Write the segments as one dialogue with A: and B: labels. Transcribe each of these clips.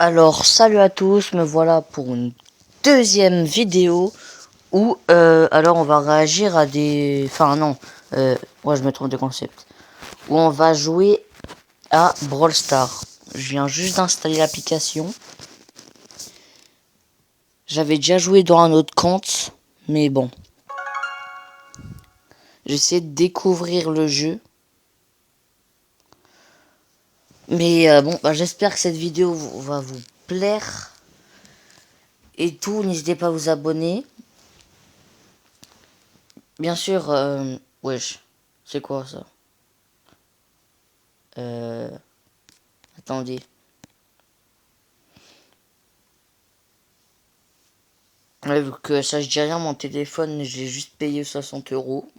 A: Alors, salut à tous, me voilà pour une deuxième vidéo où, alors on va réagir à des... Enfin non, ouais je me trompe de concept. Où on va jouer à Brawl Stars. Je viens juste d'installer l'application. J'avais déjà joué dans un autre compte, mais bon. J'essaie de découvrir le jeu. Mais bon, bah, j'espère que cette vidéo va vous plaire. Et tout, n'hésitez pas à vous abonner. Bien sûr, wesh, c'est quoi ça? Attendez. Ouais, vu que ça je dis rien, mon téléphone, j'ai juste payé 60 euros.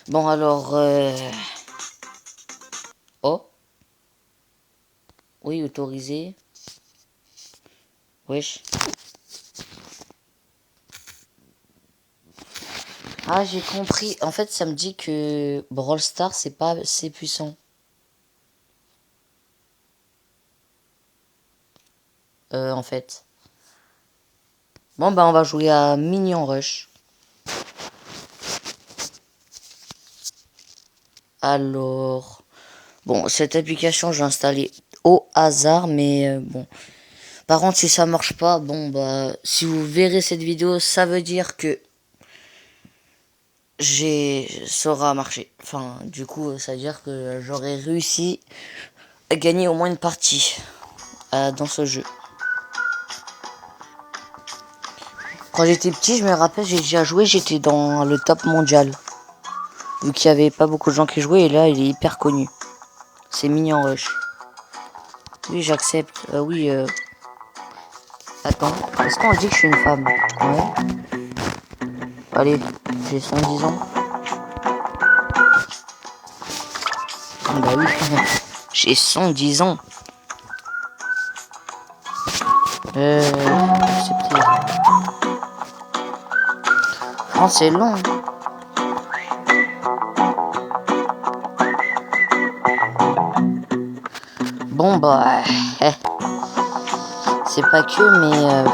A: Bon alors, oh, oui, autorisé. Wesh. Ah, j'ai compris. En fait, ça me dit que Brawl Stars, c'est pas assez puissant. En fait. Bon, bah, on va jouer à Minion Rush. Alors, bon, cette application, je l'ai installée au hasard, mais bon. Par contre, si ça marche pas, bon, bah, si vous verrez cette vidéo, ça veut dire que ça aura marché. Enfin, du coup, ça veut dire que j'aurais réussi à gagner au moins une partie dans ce jeu. Quand j'étais petit, je me rappelle, j'ai déjà joué, j'étais dans le top mondial. Vu qu'il y avait pas beaucoup de gens qui jouaient, et là, il est hyper connu. C'est Minion Rush. Oui, j'accepte. Oui, attends, est-ce qu'on dit que je suis une femme? Ouais. Allez, j'ai 110 ans. Ah bah oui, j'ai 110 ans. Accepter. Oh, c'est long. Bon, bah, c'est pas que, mais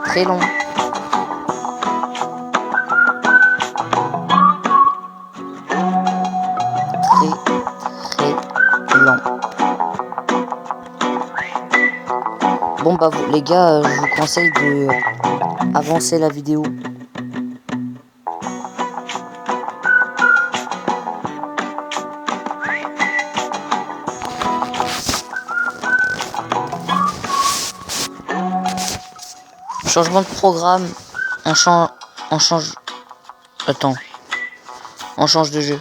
A: très long. Très lent. Bon, bah, les gars, je vous conseille de avancer la vidéo. Changement de programme. On change. Attends. On change de jeu.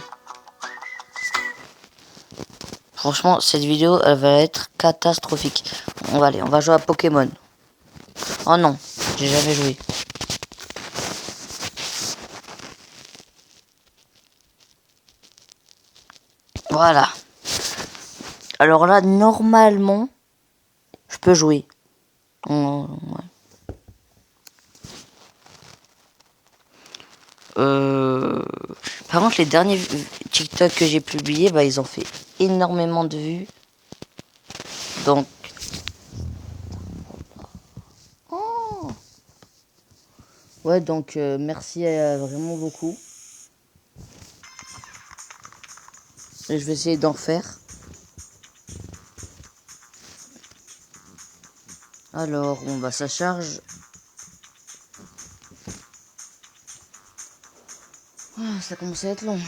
A: Franchement, cette vidéo, elle va être catastrophique. On va aller, on va jouer à Pokémon. Oh non, j'ai jamais joué. Voilà. Alors là, normalement, je peux jouer. Ouais. Par contre, les derniers TikTok que j'ai publiés, bah, ils ont fait énormément de vues. Donc... Oh ouais, donc merci vraiment beaucoup. Et je vais essayer d'en refaire. Alors, bon, bah, ça charge. Ah, ça commence à être long.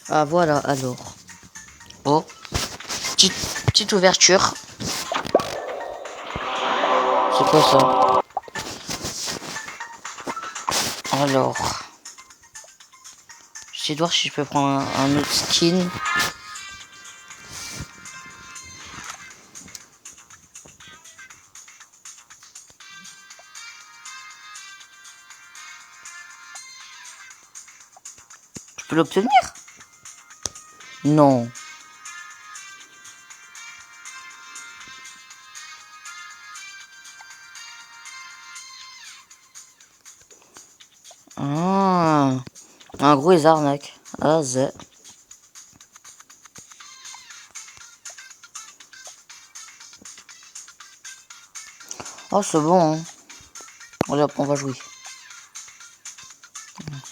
A: Ah, voilà, alors. Oh, petite ouverture. C'est quoi ça? Alors, je vais voir si je peux prendre un autre skin. Je peux l'obtenir? Non. Ah, en gros, ils arnaquent. Ah, zè. Oh, c'est bon, hein. Allez hop, on va jouer.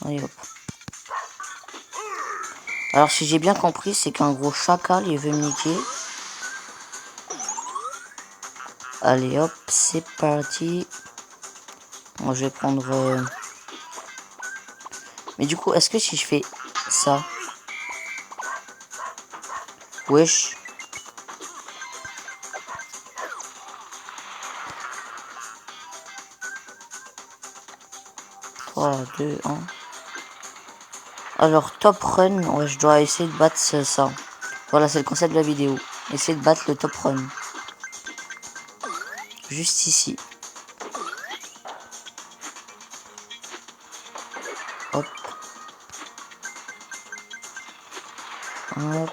A: Allez hop. Alors, si j'ai bien compris, c'est qu'un gros chacal, il veut me niquer. Allez hop, c'est parti. Moi, je vais prendre... Mais du coup, est-ce que si je fais ça... Wesh. 3, 2, 1. Alors, top run, ouais, je dois essayer de battre ça. Voilà, c'est le concept de la vidéo. Essayer de battre le top run. Juste ici. Hop. Hop.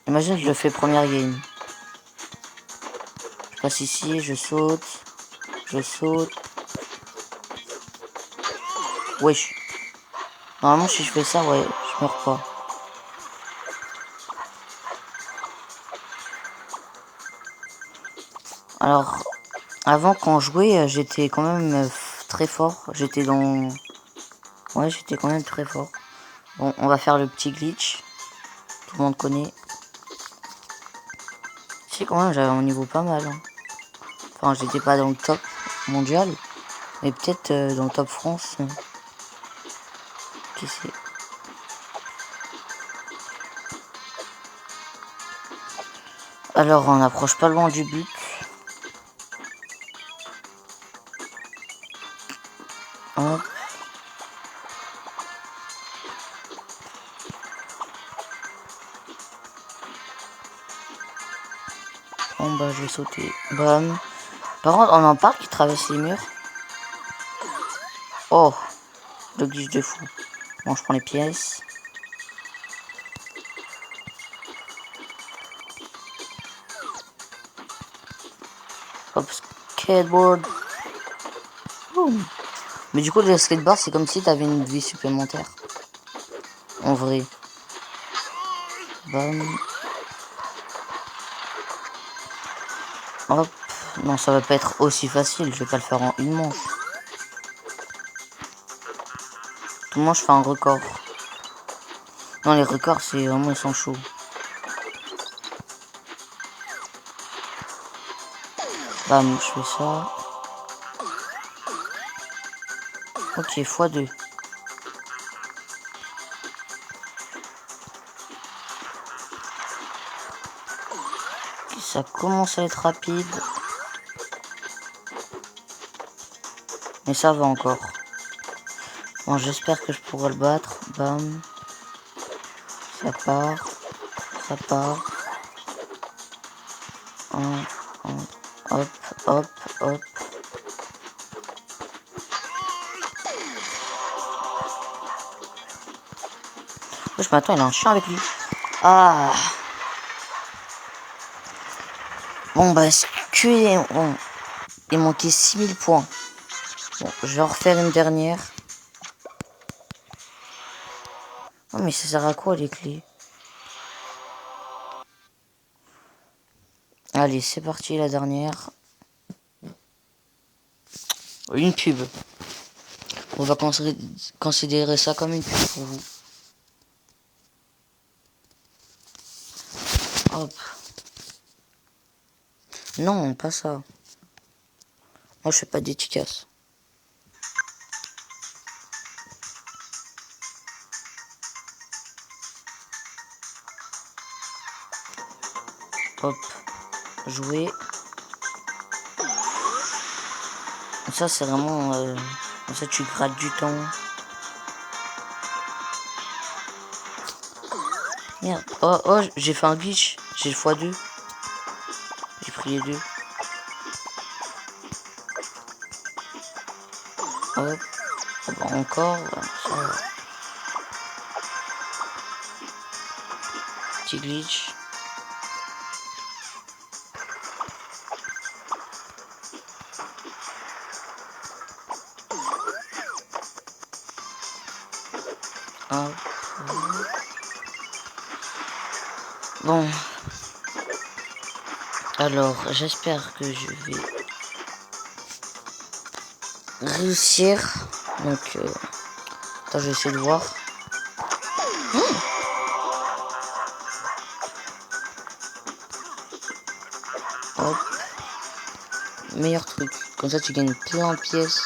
A: Imagine, je le fais première game. Je passe ici, je saute. Je saute. Wesh. Normalement, si je fais ça, ouais, je meurs pas. Alors, avant, quand je jouais, j'étais quand même très fort. J'étais dans... Ouais, j'étais quand même très fort. Bon, on va faire le petit glitch. Tout le monde connaît. Si, quand même, j'avais un niveau pas mal. Hein. Enfin, j'étais pas dans le top mondial. Mais peut-être dans le top France. Qui sait. Alors, on approche pas loin du but. Hop. Bon, bah, je vais sauter. Bam. Par contre, on en parle qui traverse les murs. Oh, le glitch de fou. Bon, je prends les pièces. Hop, skateboard. Ouh. Mais du coup, le skateboard, c'est comme si t'avais une vie supplémentaire. En vrai. Bam. Hop. Non, ça va pas être aussi facile. Je vais pas le faire en une manche. Tout le monde, je fais un record. Non, les records, c'est vraiment, ils sont chauds. Bam, je fais ça. Ok, x2. Ça commence à être rapide. Mais ça va encore. Bon, j'espère que je pourrai le battre. Bam. Ça part. Ça part. Hop, hop, hop. Je m'attends, il a un chien avec lui. Ah. Bon, bah, bon, il manquait 6000 points. Bon, je vais en refaire une dernière. Oh, mais ça sert à quoi les clés? Allez, c'est parti, la dernière. Une pub. On va considérer ça comme une pub pour vous. Hop. Non, pas ça. Moi, je fais pas d'efficace. Hop. Jouer. Ça, c'est vraiment... ça, tu grattes du temps. Merde. Oh, oh, j'ai fait un glitch. J'ai le x2. J'ai pris les deux. Hop. Oh, bah, encore. Ça va. Petit glitch. Hop. Bon. Alors, j'espère que je vais réussir. Donc, attends, je vais essayer de voir. Hop. Meilleur truc. Comme ça, tu gagnes plein de pièces.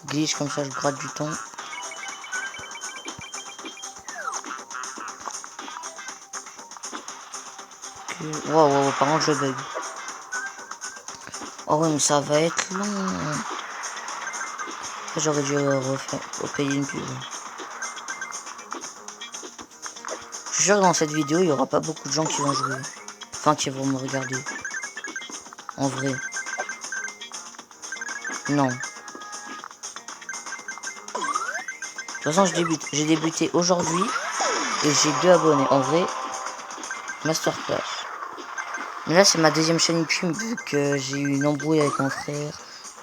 A: Glitch, comme ça, je gratte du temps. Wow, wow, par contre, je bug. Oh oui, mais ça va être long. J'aurais dû payer une pub. Je suis sûr que dans cette vidéo, il n'y aura pas beaucoup de gens qui vont jouer. Enfin, qui vont me regarder. En vrai. Non. De toute façon, j'ai débuté aujourd'hui. Et j'ai 2 abonnés. En vrai, masterclass. Mais là, c'est ma deuxième chaîne YouTube, vu que j'ai eu une embrouille avec mon frère.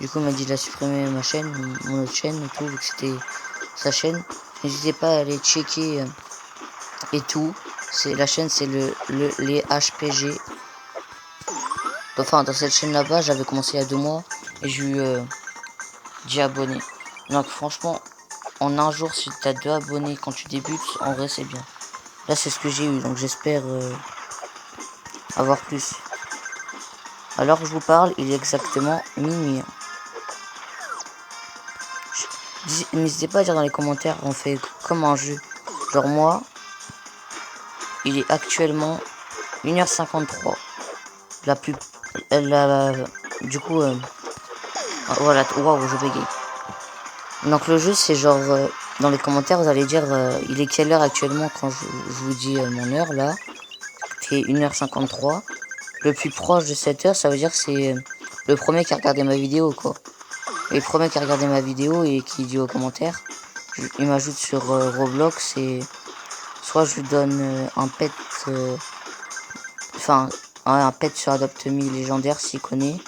A: Du coup, il m'a dit de supprimer ma chaîne, mon autre chaîne et tout, vu que c'était sa chaîne. N'hésitez pas à aller checker et tout. La chaîne, c'est les HPG. Enfin, dans cette chaîne là-bas, j'avais commencé il y a 2 mois et j'ai eu 10 abonnés. Donc, franchement, en un jour, si tu as 2 abonnés quand tu débutes, en vrai, c'est bien. Là, c'est ce que j'ai eu, donc j'espère avoir plus. Alors que je vous parle, il est exactement minuit. N'hésitez pas à dire dans les commentaires, on fait comme un jeu. Genre moi, il est actuellement 1h53. La plus... du coup, voilà, waouh, je bégaye. Donc le jeu, c'est genre, dans les commentaires, vous allez dire, il est quelle heure actuellement quand je vous dis mon heure, là. Qui est 1h53. Le plus proche de cette heure, ça veut dire que c'est le premier qui a regardé ma vidéo, quoi. Et le premier qui a regardé ma vidéo et qui dit aux commentaires, il m'ajoute sur Roblox et soit je lui donne un pet, enfin un pet sur Adopt Me légendaire s'il connaît,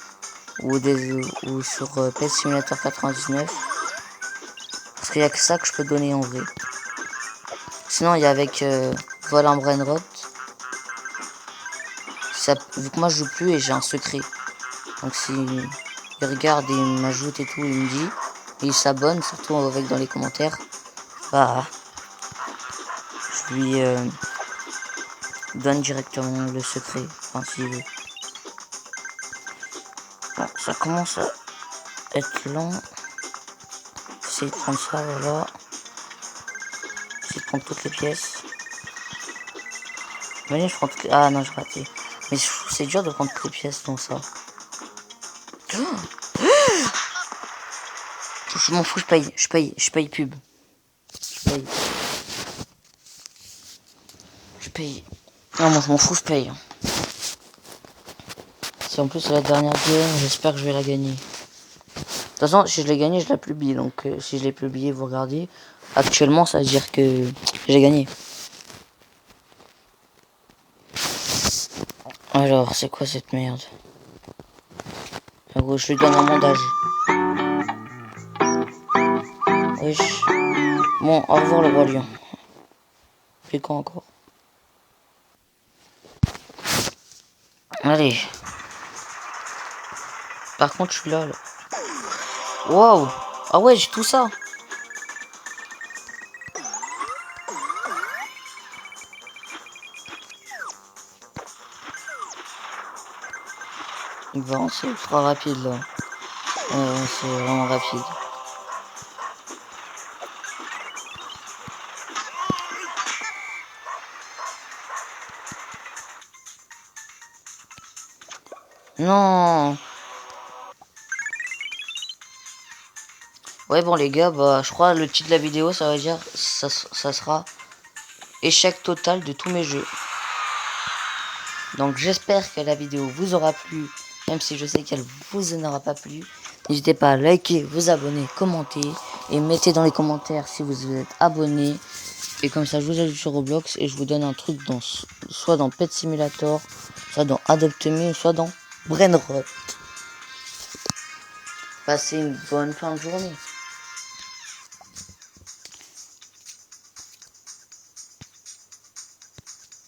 A: ou sur Pet Simulator 99, parce qu'il n'y a que ça que je peux donner en vrai. Sinon il y a avec Volant Brainrot, vu que moi je joue plus et j'ai un secret, donc si il regarde et il m'ajoute et tout, il me dit, et il s'abonne, surtout avec dans les commentaires, bah je lui donne directement le secret, enfin s'il veut. Bon, ça commence à être lent. J'essaie de prendre ça, voilà. J'essaie de prendre toutes les pièces. Mais je prends toutes les... Ah non, j'ai raté. Mais c'est dur de prendre toutes les pièces dans ça. Je m'en fous, je paye pub. Je paye. Non, moi je m'en fous, je paye. Si en plus c'est la dernière game, j'espère que je vais la gagner. De toute façon, si je l'ai gagné, je la publie. Donc si je l'ai publié, vous regardez. Actuellement, ça veut dire que j'ai gagné. Alors, c'est quoi cette merde? En gros, je lui donne un mandage. Wesh. Bon, au revoir le roi lion. Puis quand encore? Allez. Par contre, je suis là. Waouh. Ah ouais, j'ai tout ça. Bon, c'est ultra rapide là. C'est vraiment rapide. Non. Ouais, bon les gars, bah je crois le titre de la vidéo, ça va dire, ça sera échec total de tous mes jeux. Donc j'espère que la vidéo vous aura plu, même si je sais qu'elle vous en aura pas plu. N'hésitez pas à liker, vous abonner, commenter et mettez dans les commentaires si vous êtes abonné. Et comme ça je vous ajoute sur Roblox et je vous donne un truc soit dans Pet Simulator, soit dans Adopt Me, soit dans Brainrot. Passez une bonne fin de journée.